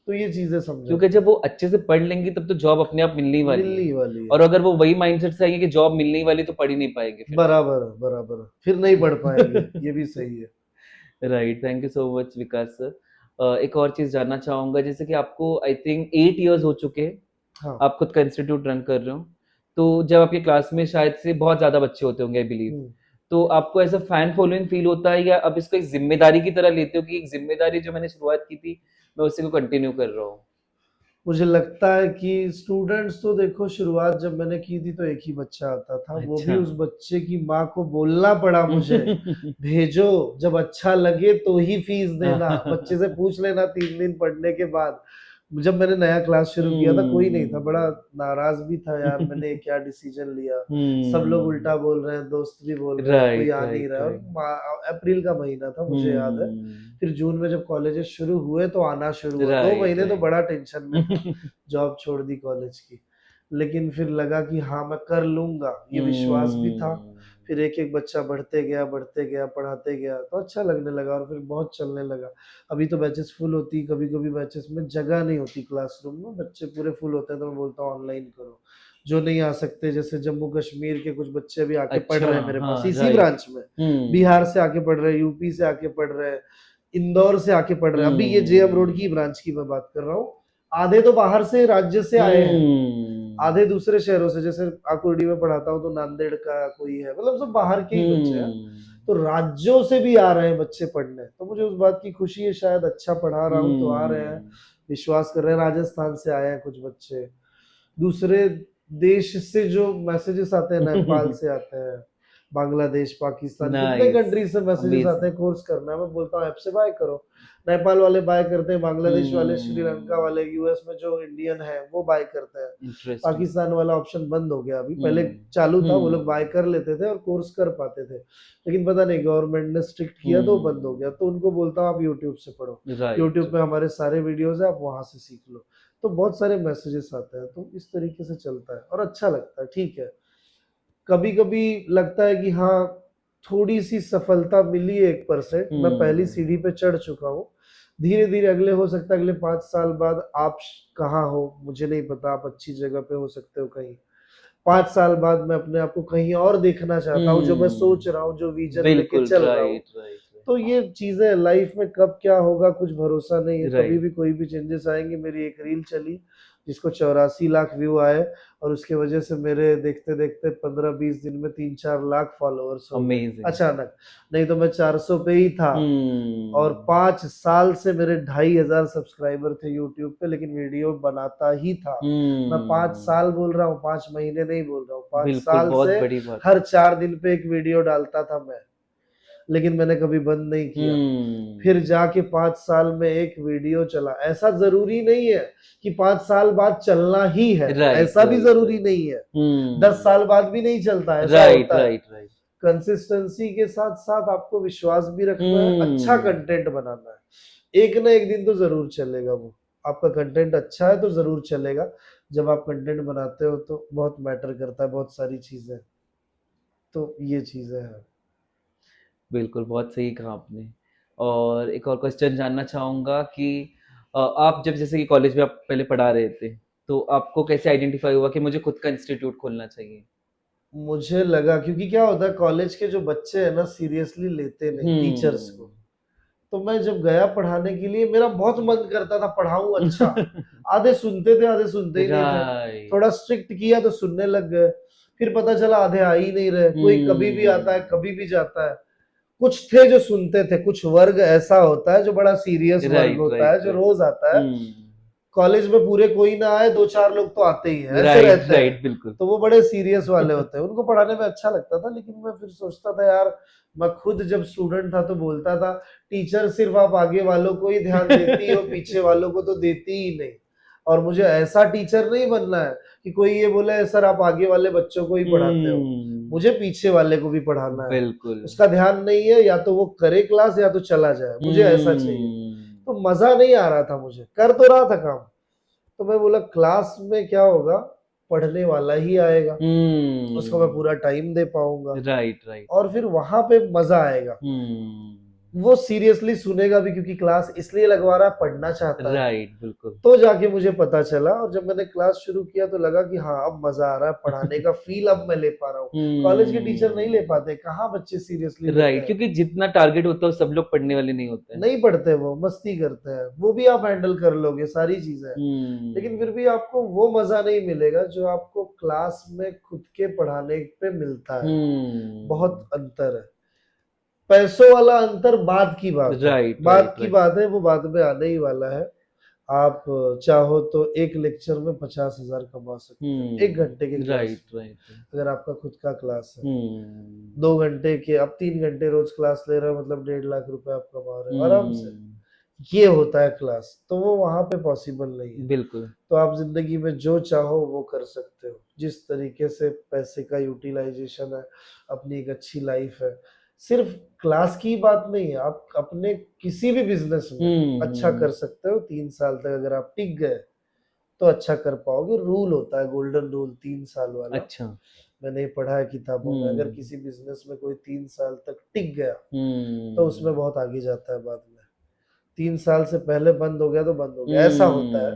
तो ये चीजें समझो, क्योंकि जब वो अच्छे से पढ़ लेंगी तब तो जॉब अपने आप मिलने ही वाली है, मिलनी वाली है। और अगर वो वही माइंडसेट से आएंगे कि जॉब मिलने ही वाली तो पढ़ ही नहीं पाएंगे फिर। बराबर बराबर, फिर नहीं पढ़ पाएंगे, ये भी सही है। Right, thank you so much Vikas sir. एक और चीज जानना चाहूंगा, जैसे कि आपको आई थिंक 8 इयर्स हो चुके हैं, हाँ। आप खुद का इंस्टीट्यूट रन कर रहे हो, तो जब आपके क्लास में शायद से बहुत ज्यादा बच्चे होते होंगे आई बिलीव, तो आपको ऐसा फैन फॉलोइंग फील होता है, या अब इसको एक जिम्मेदारी की तरह लेते हो कि एक जिम्मेदारी जो मैंने शुरुआत की थी मैं उसी को कंटिन्यू कर रहा हूँ? मुझे लगता है कि स्टूडेंट्स तो देखो, शुरुआत जब मैंने की थी तो एक ही बच्चा आता था, वो भी अच्छा उस बच्चे की माँ को बोलना पड़ा मुझे, भेजो, जब अच्छा लगे तो ही फीस देना, बच्चे से पूछ लेना 3 दिन पढ़ने के बाद। जब मैंने नया क्लास शुरू किया था कोई नहीं था, बड़ा नाराज भी था यार, मैंने क्या डिसीजन लिया, सब लोग उल्टा बोल रहे हैं, दोस्त भी बोल रहे हैं, कोई राइट आ नहीं राइट रहा है। राइट और अप्रैल का महीना था मुझे याद है, फिर जून में जब कॉलेजेस शुरू हुए तो आना शुरू हुआ। 2 महीने तो बड़ा टेंशन में था, जॉब छोड़ दी कॉलेज की, लेकिन फिर लगा कि हाँ मैं कर लूंगा, ये विश्वास भी था। फिर एक एक बच्चा बढ़ते गया, पढ़ाते गया, तो अच्छा लगने लगा और फिर बहुत चलने लगा। अभी तो बैचेस फुल होती, कभी कभी बैचेस में जगह नहीं होती क्लासरूम में, बच्चे पूरे फुल होते हैं, तो मैं बोलता हूँ ऑनलाइन करो। जो नहीं आ सकते, जैसे जम्मू कश्मीर के कुछ बच्चे भी आके पढ़ रहे हैं मेरे पास इसी ब्रांच में, बिहार से आके पढ़ रहे हैं, यूपी से आके पढ़ रहे हैं, इंदौर से आके पढ़ रहे हैं। अभी ये जेएम रोड की ब्रांच की मैं बात कर रहा हूँ, आधे तो बाहर से राज्य से आए हैं, आधे दूसरे शहरों से, जैसे आकुर्डी में पढ़ाता हूँ तो नांदेड़ का कोई है, मतलब सब बाहर के ही बच्चे हैं, तो राज्यों से भी आ रहे हैं बच्चे पढ़ने। तो मुझे उस बात की खुशी है, शायद अच्छा पढ़ा रहा हूँ तो आ रहे हैं, विश्वास कर रहे हैं। राजस्थान से आए हैं कुछ बच्चे, दूसरे देश से जो मैसेजेस आते हैं, नेपाल से आते हैं, बांग्लादेश, पाकिस्तान, कितने कंट्री से मैसेजेस आते हैं कोर्स करना है। मैं बोलता हूँ ऐप से बाय करो, नेपाल वाले बाय करते हैं, बांग्लादेश वाले, श्रीलंका वाले, यूएस में जो इंडियन है वो बाय करते हैं। पाकिस्तान वाला ऑप्शन बंद हो गया, अभी पहले चालू था, वो लोग बाय कर लेते थे और कोर्स कर पाते थे, लेकिन पता नहीं गवर्नमेंट ने स्ट्रिक्ट किया तो बंद हो गया। तो उनको बोलता हूँ आप यूट्यूब से पढ़ो, यूट्यूब पे हमारे सारे वीडियोज है, आप वहां से सीख लो। तो बहुत सारे मैसेजेस आते हैं, तो इस तरीके से चलता है और अच्छा लगता है। ठीक है, कभी कभी लगता है कि हाँ थोड़ी सी सफलता मिली है 1%, मैं पहली सीढ़ी पे चढ़ चुका हूँ, धीरे धीरे अगले, हो सकता है अगले 5 साल बाद आप कहाँ हो मुझे नहीं पता, आप अच्छी जगह पे हो सकते हो कहीं, 5 साल बाद मैं अपने आप को कहीं और देखना चाहता हूँ, जो मैं सोच रहा हूँ, जो विजन लेके चल रहा हूँ। तो ये चीजें लाइफ में कब क्या होगा कुछ भरोसा नहीं है, कभी भी कोई भी चेंजेस आएंगे। मेरी एक रील चली जिसको 84 लाख व्यू आए, और उसके वजह से मेरे देखते देखते 15-20 दिन में 3-4 लाख फॉलोअर्स हो गए अचानक, नहीं तो मैं 400 पे ही था। और 5 साल से मेरे 2500 सब्सक्राइबर थे यूट्यूब पे, लेकिन वीडियो बनाता ही था। मैं 5 साल बोल रहा हूँ, 5 महीने नहीं बोल रहा हूँ, 5 साल से हर 4 दिन पे एक वीडियो डालता था मैं। लेकिन मैंने कभी बंद नहीं किया। फिर जाके 5 साल में एक वीडियो चला। ऐसा जरूरी नहीं है कि 5 साल बाद चलना ही है, ऐसा भी जरूरी नहीं है। 10 साल बाद भी नहीं चलता, ऐसा होता है। कंसिस्टेंसी के साथ साथ आपको विश्वास भी रखना है, अच्छा कंटेंट बनाना है। एक ना एक दिन तो जरूर चलेगा वो। आपका कंटेंट अच्छा है तो जरूर चलेगा। जब आप कंटेंट बनाते हो तो बहुत मैटर करता है, बहुत सारी चीजें। तो ये चीजें हैं। बिल्कुल, बहुत सही कहा आपने। और एक और क्वेश्चन जानना चाहूंगा कि आप जब जैसे कि कॉलेज में आप पहले पढ़ा रहे थे, तो आपको कैसे आइडेंटिफाई हुआ कि मुझे खुद का इंस्टीट्यूट खोलना चाहिए? मुझे लगा, क्योंकि क्या होता है कॉलेज के जो बच्चे हैं ना सीरियसली लेते नहीं टीचर्स को। तो मैं जब गया पढ़ाने के लिए, मेरा बहुत मन करता था पढ़ाऊं अच्छा। आधे सुनते थे, आधे सुनते ही नहीं थे। थोड़ा स्ट्रिक्ट किया तो सुनने लग गए। फिर पता चला आधे आ ही नहीं रहे। कोई कभी भी आता है, कभी भी जाता है। कुछ थे जो सुनते थे, कुछ वर्ग ऐसा होता है जो बड़ा सीरियस वर्ग होता है, जो रोज आता है। कॉलेज में पूरे कोई ना आए, 2-4 लोग तो आते ही हैं, ऐसे रहते हैं। बिल्कुल। तो वो बड़े सीरियस वाले होते हैं, उनको पढ़ाने में अच्छा लगता था। लेकिन मैं फिर सोचता था यार, मैं खुद जब स्टूडेंट था तो बोलता था टीचर सिर्फ आप आगे वालों को ही ध्यान देती हो, पीछे वालों को तो देती ही नहीं। और मुझे ऐसा टीचर नहीं बनना है कि कोई ये बोले सर आप आगे वाले बच्चों को ही पढ़ाते हो। मुझे पीछे वाले को भी पढ़ाना है। बिल्कुल। उसका ध्यान नहीं है, या तो वो करे क्लास या तो चला जाए, मुझे ऐसा चाहिए। तो मजा नहीं आ रहा था, मुझे कर तो रहा था काम। तो मैं बोला क्लास में क्या होगा, पढ़ने वाला ही आएगा, उसको मैं पूरा टाइम दे पाऊंगा। राइट। और फिर वहां पे मजा आएगा। वो सीरियसली सुनेगा भी, क्योंकि क्लास इसलिए लगवा रहा है, पढ़ना चाहता है। राइट, बिल्कुल। तो जाके मुझे पता चला, और जब मैंने क्लास शुरू किया तो लगा कि हाँ अब मजा आ रहा है, पढ़ाने का फील अब मैं ले पा रहा हूँ। कॉलेज के टीचर नहीं ले पाते, कहाँ बच्चे सीरियसली राइट, क्योंकि जितना टारगेट होता है सब लोग पढ़ने वाले नहीं होते हैं। नहीं पढ़ते, वो मस्ती करते हैं। वो भी आप हैंडल कर लोगे सारी चीजें, लेकिन फिर भी आपको वो मजा नहीं मिलेगा जो आपको क्लास में खुद के पढ़ाने पे मिलता है। बहुत अंतर है। पैसों वाला अंतर बाद की बात है, बाद की बात है, वो बाद में आने ही वाला है। आप चाहो तो एक लेक्चर में 50,000 कमा सकते हो, 1 घंटे के क्लास। अगर आपका खुद का क्लास है 2 घंटे के, अब 3 घंटे रोज क्लास ले रहे हो, मतलब 1.5 लाख रुपए आप कमा रहे हो आराम से। ये होता है क्लास, तो वो वहां पे पॉसिबल नहीं है। बिल्कुल। तो आप जिंदगी में जो चाहो वो कर सकते हो, जिस तरीके से पैसे का यूटिलाइजेशन है, अपनी एक अच्छी लाइफ है। सिर्फ क्लास की बात नहीं है, आप अपने किसी भी बिजनेस में अच्छा कर सकते हो। 3 साल तक अगर आप टिक गए तो अच्छा कर पाओगे। रूल होता है गोल्डन रूल 3 साल वाला। अच्छा। मैंने पढ़ा है किताबों में, अगर किसी बिजनेस में कोई 3 साल तक टिक गया तो उसमें बहुत आगे जाता है बाद में। 3 साल से पहले बंद हो गया तो बंद हो गया, ऐसा होता है।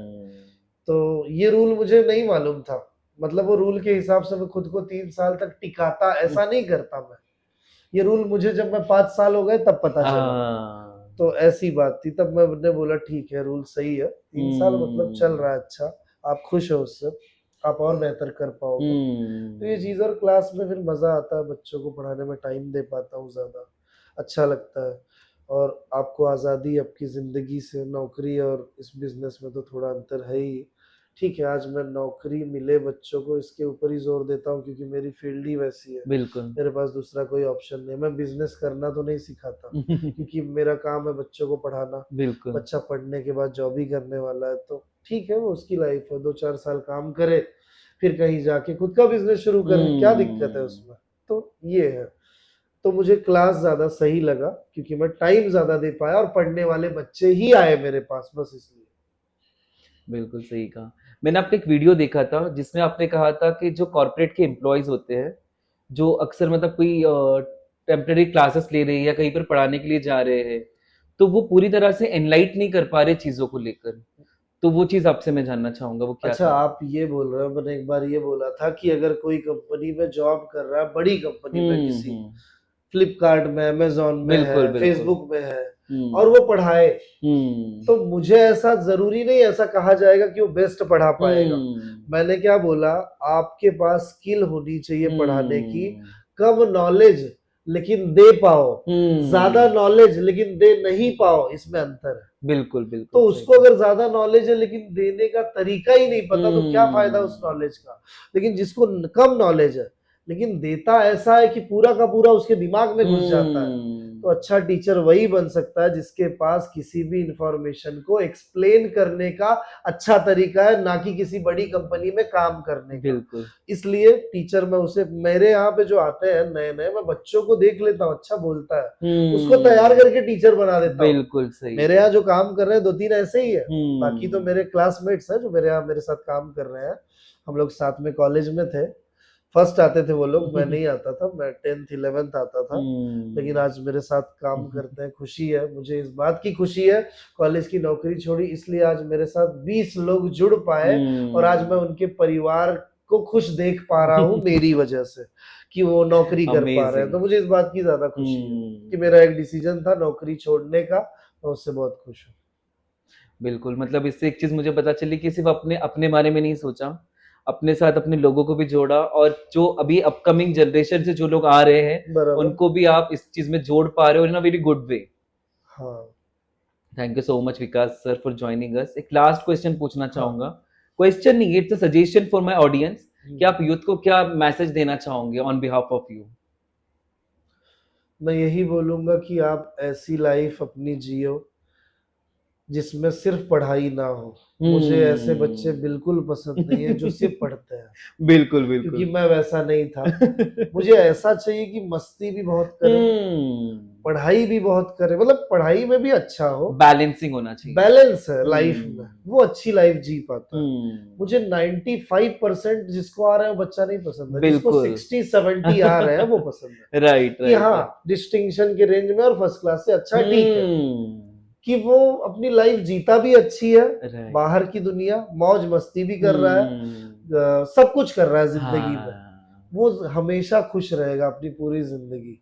तो ये रूल मुझे नहीं मालूम था, मतलब वो रूल के हिसाब से मैं खुद को 3 साल तक टिकाता, ऐसा नहीं करता मैं। ये रूल मुझे जब मैं 5 साल हो गए तब पता चला। तो ऐसी बात थी, तब मैंने बोला ठीक है रूल सही है, 3 साल मतलब चल रहा है अच्छा, आप खुश हो उससे, आप और बेहतर कर पाओगे। तो ये चीज, और क्लास में फिर मजा आता है, बच्चों को पढ़ाने में टाइम दे पाता हूँ ज्यादा, अच्छा लगता है। और आपको आज़ादी आपकी ज़िंदगी से, नौकरी और इस बिजनेस में तो थोड़ा अंतर है ही। ठीक है, आज मैं नौकरी मिले बच्चों को इसके ऊपर ही जोर देता हूँ, क्योंकि मेरी फील्ड ही वैसी है। बिल्कुल। मेरे पास दूसरा कोई ऑप्शन नहीं। मैं बिजनेस करना तो नहीं सिखाता क्योंकि मेरा काम है बच्चों को पढ़ाना। बिल्कुल। बच्चा पढ़ने के बाद जॉब ही करने वाला है, तो ठीक है, वो उसकी लाइफ है। 2-4 साल काम करे, फिर कहीं जाके खुद का बिजनेस शुरू करे, क्या दिक्कत है उसमें। तो ये है। तो मुझे क्लास ज्यादा सही लगा, क्योंकि मैं टाइम ज्यादा दे पाया और पढ़ने वाले बच्चे ही आए मेरे पास, बस इसलिए। बिल्कुल सही कहा। मैंने आपका एक वीडियो देखा था जिसमें आपने कहा था कि जो कॉर्पोरेट के एम्प्लॉयज होते हैं, जो अक्सर मतलब कोई टेम्पररी क्लासेस ले रहे हैं या कहीं पर पढ़ाने के लिए जा रहे हैं, तो वो पूरी तरह से एनलाइट नहीं कर पा रहे चीजों को लेकर। तो वो चीज आपसे मैं जानना चाहूंगा, वो क्या अच्छा था? आप ये बोल रहे हो, मैंने एक बार ये बोला था कि अगर कोई कंपनी में जॉब कर रहा है, बड़ी कंपनी में, किसी फ्लिपकार्ट में, अमेजोन में है, फेसबुक में है, और वो पढ़ाए, तो मुझे ऐसा जरूरी नहीं ऐसा कहा जाएगा कि वो बेस्ट पढ़ा पाएगा। मैंने क्या बोला, आपके पास स्किल होनी चाहिए पढ़ाने की, कम नॉलेज लेकिन दे पाओ, ज्यादा नॉलेज लेकिन दे नहीं पाओ, इसमें अंतर है। बिल्कुल बिल्कुल। तो उसको अगर ज्यादा नॉलेज है लेकिन देने का तरीका ही नहीं पता, तो क्या फायदा उस नॉलेज का। लेकिन जिसको कम नॉलेज है लेकिन देता ऐसा है कि पूरा का पूरा उसके दिमाग में घुस जाता है, तो अच्छा टीचर वही बन सकता है जिसके पास किसी भी इंफॉर्मेशन को एक्सप्लेन करने का अच्छा तरीका है, ना कि किसी बड़ी कंपनी में काम करने का। बिल्कुल। इसलिए टीचर मैं उसे, मेरे यहाँ पे जो आते हैं नए नए, मैं बच्चों को देख लेता हूँ अच्छा बोलता है, उसको तैयार करके टीचर बना देता हूँ। बिल्कुल सही। मेरे यहाँ जो काम कर रहे हैं 2-3 ऐसे ही है। बाकी तो हम्म। मेरे क्लासमेट्स हैं जो मेरे यहाँ मेरे साथ काम कर रहे हैं, हम लोग साथ में कॉलेज में थे। फर्स्ट आते थे वो लोग, मैं नहीं आता था, मैं 10th 11th आता था, लेकिन आज मेरे साथ काम करते हैं। खुशी है मुझे, इस बात की खुशी है, कॉलेज की नौकरी छोड़ी इसलिए आज मेरे साथ 20 लोग जुड़ पाए और आज मैं उनके परिवार को खुश देख पा रहा हूँ मेरी वजह से, कि वो नौकरी कर पा रहे हैं। तो मुझे इस बात की ज्यादा खुशी है कि मेरा एक डिसीजन था नौकरी छोड़ने का, मैं उससे बहुत खुश हूँ। बिल्कुल, मतलब इससे एक चीज मुझे पता चली कि सिर्फ अपने अपने बारे में नहीं सोचा, अपने साथ अपने लोगों को भी जोड़ा, और जो अभी अपकमिंग जनरेशन से जो लोग आ रहे हैं बराबर। उनको भी आप इस चीज में जोड़ पा रहे हो इन अ वेरी गुड वे। हाँ thank you so much Vikas sir for joining us. एक लास्ट क्वेश्चन पूछना हाँ। चाहूंगा, क्वेश्चन नहीं, it's a suggestion for my audience, कि आप यूथ को क्या मैसेज देना चाहोगे ऑन बिहाफ ऑफ यू? मैं यही बोलूंगा कि आप ऐसी लाइफ अपनी जियो जिसमें सिर्फ पढ़ाई ना हो। मुझे ऐसे बच्चे बिल्कुल पसंद नहीं है जो सिर्फ पढ़ते हैं, बिल्कुल क्योंकि बिल्कुल। मैं वैसा नहीं था। मुझे ऐसा चाहिए कि मस्ती भी बहुत करे, पढ़ाई भी बहुत करे, मतलब पढ़ाई में भी अच्छा हो, बैलेंसिंग होना चाहिए। बैलेंस है लाइफ में, वो अच्छी लाइफ जी पाता है। मुझे 95% जिसको आ रहा है वो बच्चा नहीं पसंद है, जिसको बिल्कुल। 60-70 आ रहे हैं वो पसंद है। राइट कि हाँ डिस्टिंक्शन के रेंज में और फर्स्ट क्लास से अच्छा ठीक है, कि वो अपनी लाइफ जीता भी अच्छी है, बाहर की दुनिया मौज मस्ती भी कर रहा है, सब कुछ कर रहा है जिंदगी में, वो हमेशा खुश रहेगा अपनी पूरी जिंदगी।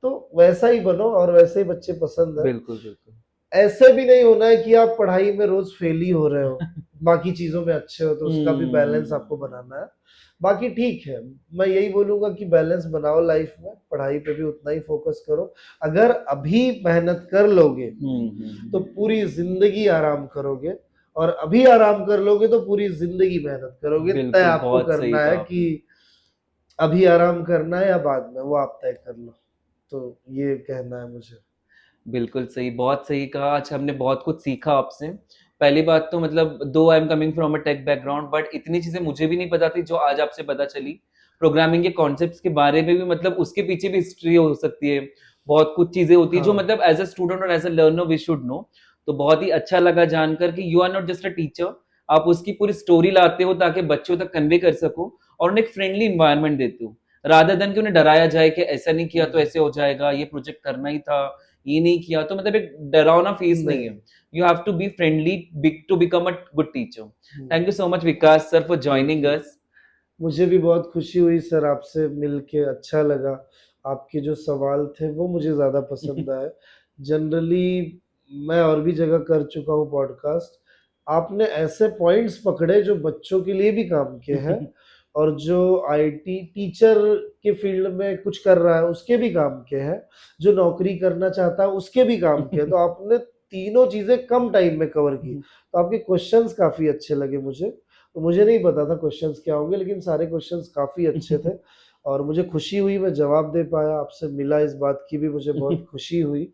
तो वैसा ही बनो और वैसे ही बच्चे पसंद है। बिल्कुल बिल्कुल। ऐसे भी नहीं होना है कि आप पढ़ाई में रोज फेल ही हो रहे हो, बाकी चीजों में अच्छे हो, तो उसका भी बैलेंस आपको बनाना है। बाकी ठीक है, मैं यही बोलूंगा कि बैलेंस बनाओ लाइफ में, पढ़ाई पे भी उतना ही फोकस करो। अगर अभी मेहनत कर लोगे तो पूरी जिंदगी आराम करोगे, और अभी आराम कर लोगे तो पूरी जिंदगी मेहनत करोगे। तय आपको करना है कि अभी आराम करना है या बाद में, वो आप तय कर लो। तो ये कहना है मुझे। बिल्कुल सही, बहुत सही कहा। आज हमने बहुत कुछ सीखा आपसे। पहली बात तो मतलब दो I am coming from a tech background, but इतनी चीजें मुझे भी नहीं पता थी जो आज आपसे पता चली। प्रोग्रामिंग के कॉन्सेप्ट्स के बारे में भी, मतलब उसके पीछे भी हिस्ट्री हो सकती है, बहुत कुछ चीजें होती है जो मतलब एज अ स्टूडेंट और as a learner we should know. तो बहुत ही अच्छा लगा जानकर कि you are not just a teacher, आप उसकी पूरी स्टोरी लाते हो ताकि बच्चों तक कन्वे कर सको, और उन्हें एक फ्रेंडली इन्वायरमेंट देते हो, रादर देन कि उन्हें डराया जाए कि ऐसा नहीं किया तो ऐसे हो जाएगा, ये प्रोजेक्ट करना ही था, ये नहीं किया तो, मतलब एक डरावना फेस नहीं है। You have to be friendly to become a good teacher. Thank you so much Vikas sir for joining us. मुझे भी बहुत खुशी हुई सर, आपसे मिलके अच्छा लगा। आपके जो सवाल थे वो मुझे ज्यादा पसंद आए। जनरली मैं और भी जगह कर चुका हूँ पॉडकास्ट, आपने ऐसे पॉइंट्स पकड़े जो बच्चों के लिए भी काम के हैं और जो आईटी टीचर के फील्ड में कुछ कर रहा है उसके भी काम के हैं, जो नौकरी करना चाहता है उसके भी काम के हैं। तो आपने तीनों चीजें कम टाइम में कवर की। तो आपके क्वेश्चंस काफी अच्छे लगे मुझे। तो मुझे नहीं पता था क्वेश्चंस क्या होंगे, लेकिन सारे क्वेश्चंस काफी अच्छे थे और मुझे खुशी हुई मैं जवाब दे पाया, आपसे मिला, इस बात की भी मुझे बहुत खुशी हुई।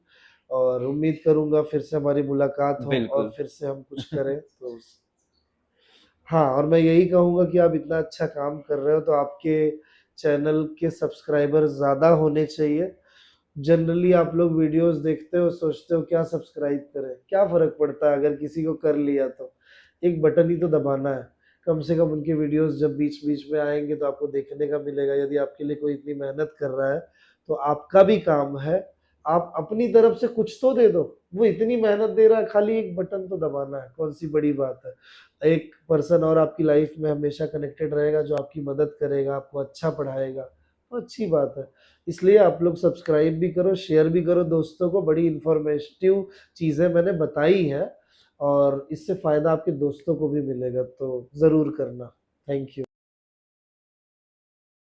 और उम्मीद करूंगा फिर से हमारी मुलाकात हो और फिर से हम कुछ करें। तो हाँ, और मैं यही कहूँगा कि आप इतना अच्छा काम कर रहे हो तो आपके चैनल के सब्सक्राइबर ज़्यादा होने चाहिए। जनरली आप लोग वीडियोस देखते हो, सोचते हो क्या सब्सक्राइब करें, क्या फ़र्क पड़ता है अगर किसी को कर लिया तो, एक बटन ही तो दबाना है। कम से कम उनके वीडियोस जब बीच-बीच में आएँगे तो आपको देखने का मिलेगा। यदि आपके लिए कोई इतनी मेहनत कर रहा है, तो आपका भी काम है, आप अपनी तरफ से कुछ तो दे दो। वो इतनी मेहनत दे रहा है, खाली एक बटन तो दबाना है, कौन-सी बड़ी बात है। एक पर्सन और आपकी लाइफ में हमेशा कनेक्टेड रहेगा जो आपकी मदद करेगा, आपको अच्छा पढ़ाएगा, तो अच्छी बात है। इसलिए आप लोग सब्सक्राइब भी करो, शेयर भी करो दोस्तों को। बड़ी इन्फॉर्मेटिव चीज़ें मैंने बताई हैं और इससे फ़ायदा आपके दोस्तों को भी मिलेगा, तो ज़रूर करना। Thank you.